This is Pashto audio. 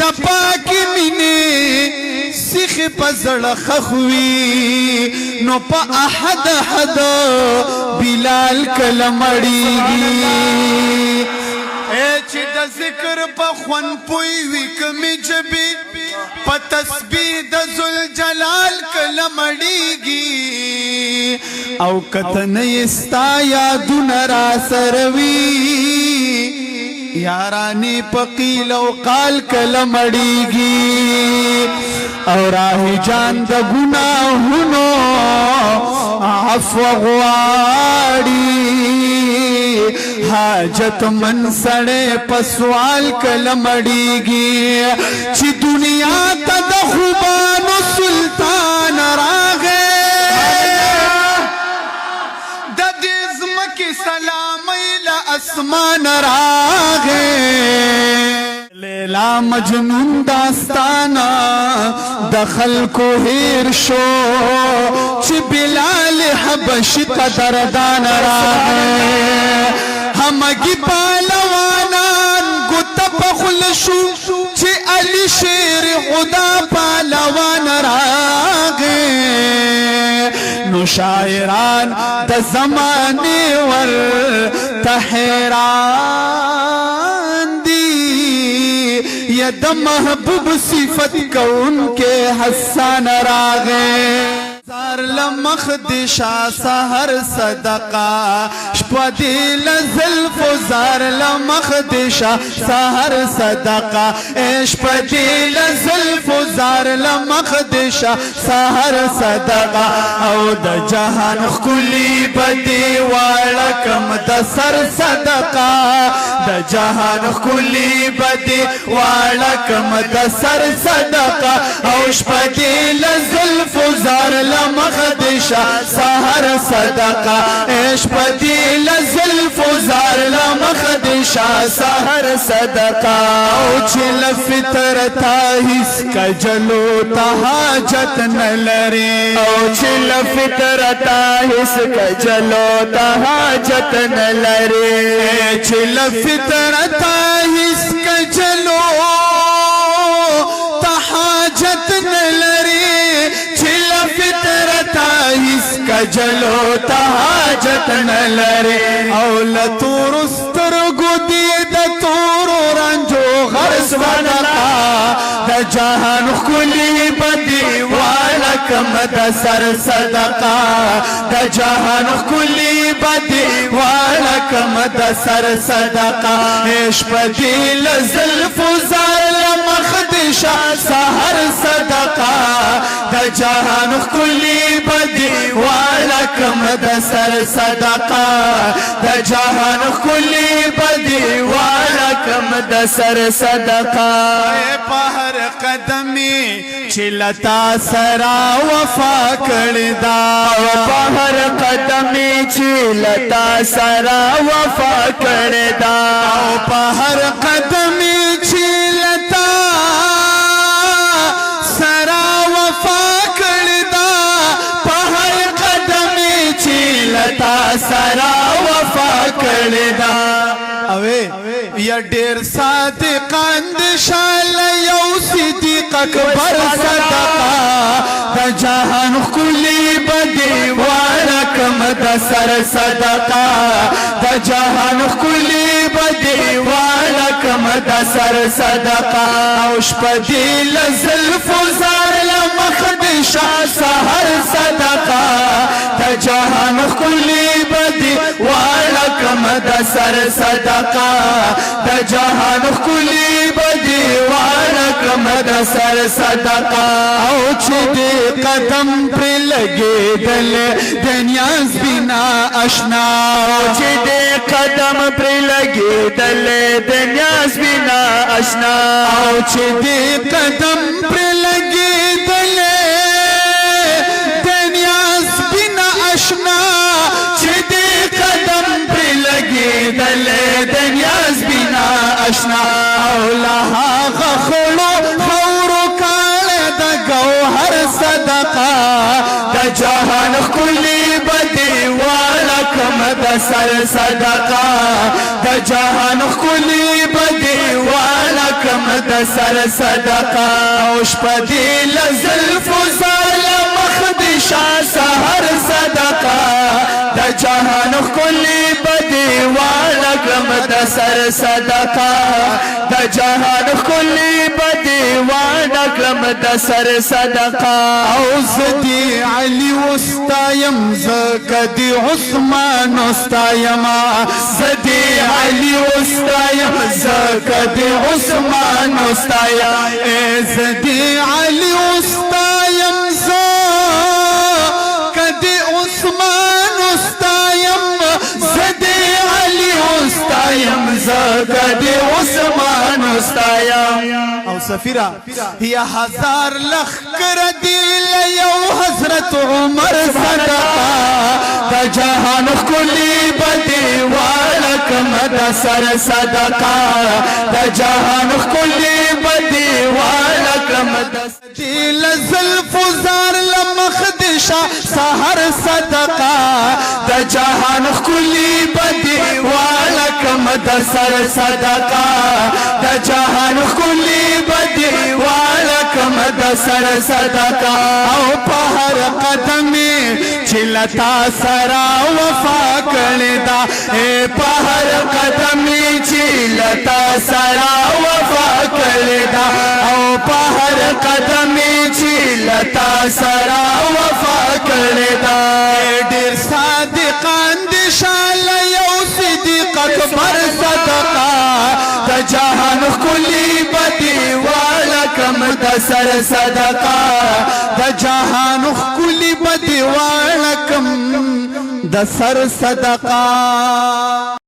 د پاکی مینې سیخ په زړه خخوي نو په احد احد بلال کله مړیږي چې د ذکر په خون پوي وي کمی جبي په تسبیح د ذوالجلال کله مړیږي او کته نه استا یادونه را سروي یارانی په قیل او قال کله مړیږي او راهی جان د ګناهونو عفو غواړي حاجت من سړی په سوال کله مړیږي چې دنیا ته د خوبانو سلطان راغی د دې ځمکې سلامۍ له اسمان راغی لیلا مجنون داستانا د خلکو هیر شو چې بلال حبشي قدردان راغی همگی پالوانان گوتا پخل شو چه علی شیر خدا پالوان راغے نو شاعران دا زمانی ور تحیران دی یا دا محبوب صفت کون کے حسان راغے زار لمخ دشا سحر صدقہ شپا دیل زلف زار لمخ دشا سحر صدقہ شپا دیل زلف زار لمخ دشا سحر صدقہ او د جہان خلی بدی والکم د سر صدقہ د جہان خلی بدی والکم د سر صدقہ او شپا دیل زلف زار مخدشا سحر صدقہ ایش پتی لزلف زار لمخدشا سحر صدقہ او چل فطرتا حس کا جلو تحاجت نلری او چل فطرتا حس کا جلو تحاجت نلری چل فطرتا حس کا جلو تحاجت نلری جلو تحاجت نلری او لطور استرگو دی دا تور رنجو غرس ونرا دا جہان خلی بدی والکم دا سر صدقہ دا جہان خلی بدی والکم دا سر صدقہ ایش پدی لزلف زار لمخدشا سحر صدقہ دا جہان خلی بدی والکم دا سر صدقہ دا جہان خلی بدی والکم دا سر صدقہ پہر قدمی چلتا سرا وفا کردا پہر قدمی چلتا سرا وفا کردا پہر قدمی چلتا سرا وفا کردا پہر قدمی چلتا سرا وفا کردا اوے یا ډیر صادقان د شال یو صدیق اکبر صدقہ د جهان خلی بدی والکم د سر صدقہ د جهان خلی بدی والکم د سر صدقہ او شپدی لزلف زار لمخدشا سحر صدقہ د جهان خلی بدی والکم د سر صدقہ د جهان خلی بدی والکم د سر صدقہ او چې دې قدم پر لګېدل د نیاز بنا اشنا او چې دې قدم پر لګېدل د نیاز بنا اشنا او چې دې قدم پر لګېدل د نیاز بنا اشنا چې دې قدم پر لګېدل د نیاز بنا اشنا او لها غخلو خورو کاله د گوهر صدقہ د جهان خلی بدی والکم د سر صدقه د جهان خلی بدی والا کم د سر صدقه او شپدی لزلف ظالم مخدشا سحر صدقه د جهان خلی بدی والا کم د سر صدقه د جهان خلی بدی والا کم د سر صدقه او زدی علی وستایم زکدی عثمان وستایم زدی علی وستایم زکدی عثمان وستایم زدی علی وستایم زکدی عثمان وستایم زدی علی وستایم زکدی عثمان وستایم او سفیرہ یا ہزار لخکر دیل یو حضرت عمر صدقہ دا جہان کلی بدی والکم دا سر صدقہ دا جہان کلی بدی والکم دا دیل زلف زار لمخدشا سحر صدقہ دا جہان کلی بدی والکم دا سر صدقہ دا جہان کلی بدی والکم دا سر صدقہ او پہر قدمی چلتا سرا وفا کردا اے پہر قدمی چلتا سرا وفا کردا او پہر قدمی چلتا سرا وفا کردا ډیر صادقان دي شال یو صدیق اکبر صدقہ د جهان کلی بدی والکم د سر صدقہ د جهان کلی بدی والکم د سر صدقہ